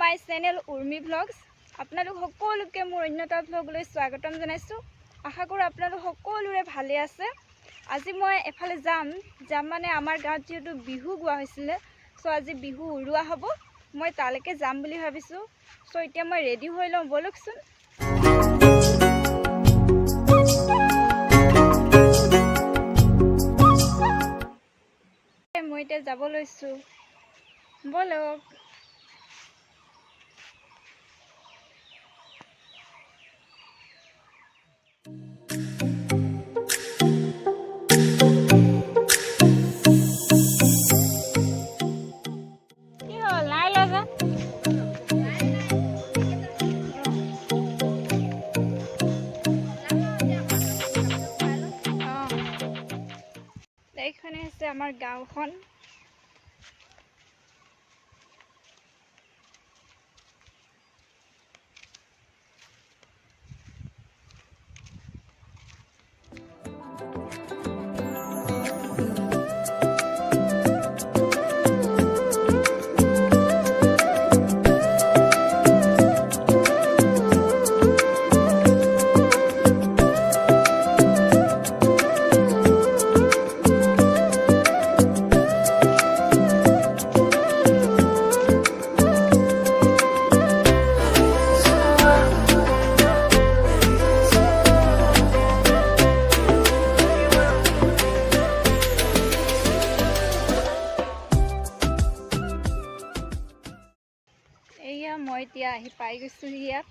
My channel Urmi blogs. আপোনালোক সকলোকে মোৰ অন্য এটা ব্লগলৈ স্বাগতম জনাইছোঁ। আশা কৰোঁ আপোনালোক সকলোৰে ভালে আছে। আজি মই এফালে যাম মানে আমাৰ গাঁৱত যিহেতু বিহু গোৱা হৈছিলে, চ' আজি বিহু উৰুৱা হ'ব। মই তালৈকে যাম বুলি ভাবিছোঁ। চ' এতিয়া মই ৰেডি হৈ লওঁ, ব'লকচোন। মই এতিয়া যাব লৈছোঁ, ব'লক। এইখনে আছে আমাৰ গাঁওখন। মই এতিয়া আহি পাই গৈছোঁ ইয়াত।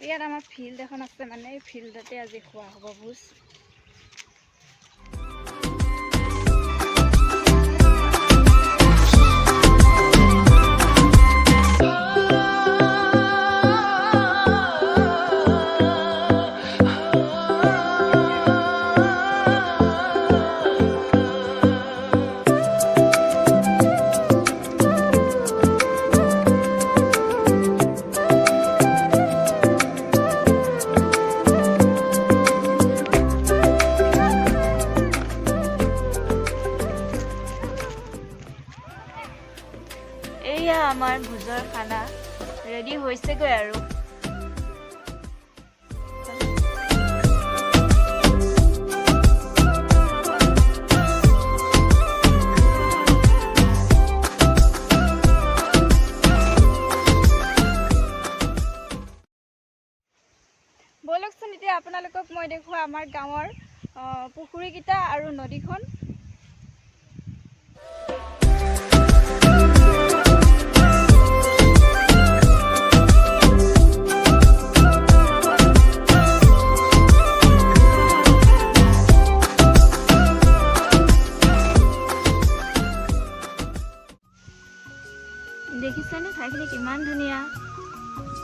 ইয়াত আমাৰ ফিল্ড এখন আছে, মানে এই ফিল্ডতে আজি খোৱা হ'ব ভোজ। এয়া আমাৰ ভোজৰ খানা ৰেডি হৈছেগৈ আৰু। ব'লকচোন এতিয়া আপোনালোকক মই দেখুৱাওঁ আমাৰ গাঁৱৰ পুখুৰীকেইটা আৰু নদীখন। দেখিছেনে ঠাইখিনি কিমান ধুনীয়া।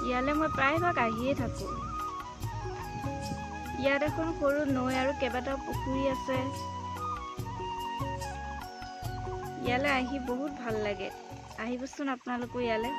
ইয়ালৈ মই প্ৰায়ভাগ আহিয়ে থাকোঁ। ইয়াত এখন সৰু নৈ আৰু কেইবাটাও পুখুৰী আছে। ইয়ালৈ আহি বহুত ভাল লাগে। আহিবচোন আপোনালোকো ইয়ালৈ।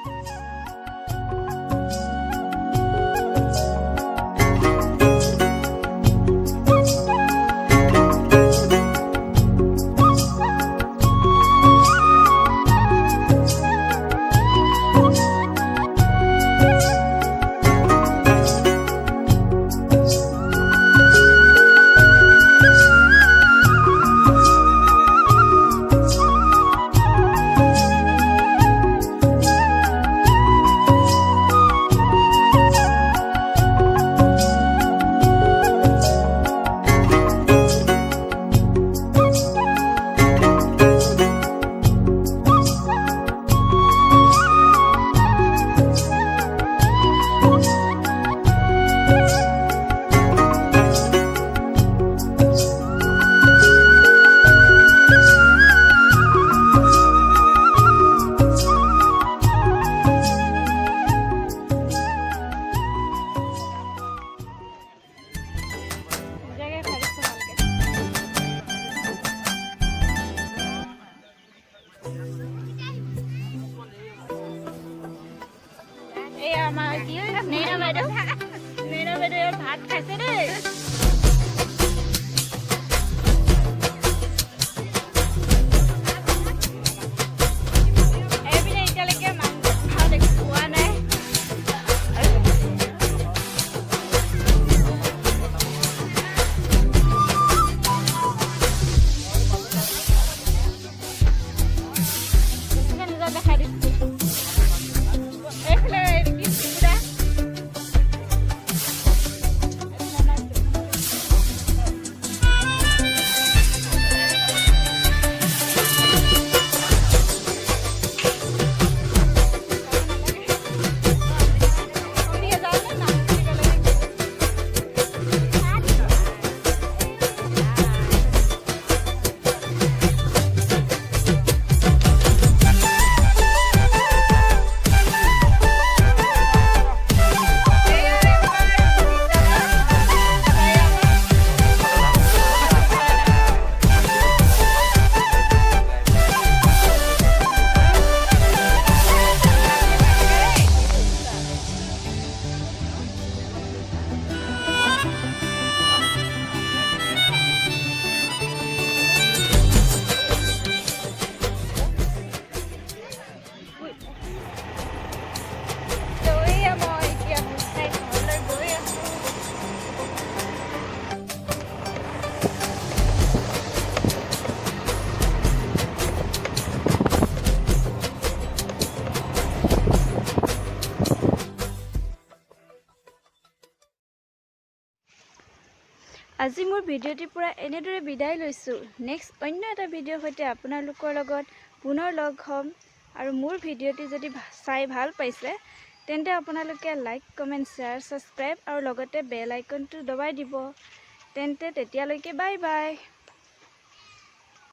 Nena bedo bhat khaise de আজি মোৰ ভিডিঅ'টিৰ পৰা এনেদৰে বিদায় লৈছোঁ। নেক্সট অন্য এটা ভিডিঅ'ৰ সৈতে আপোনালোকৰ লগত পুনৰ লগ হ'ম। আৰু মোৰ ভিডিঅ'টি যদি চাই ভাল পাইছে তেন্তে আপোনালোকে লাইক, কমেণ্ট, শ্বেয়াৰ, ছাবস্ক্ৰাইব আৰু লগতে বেল আইকনটো দবাই দিব। তেতিয়ালৈকে বাই বাই।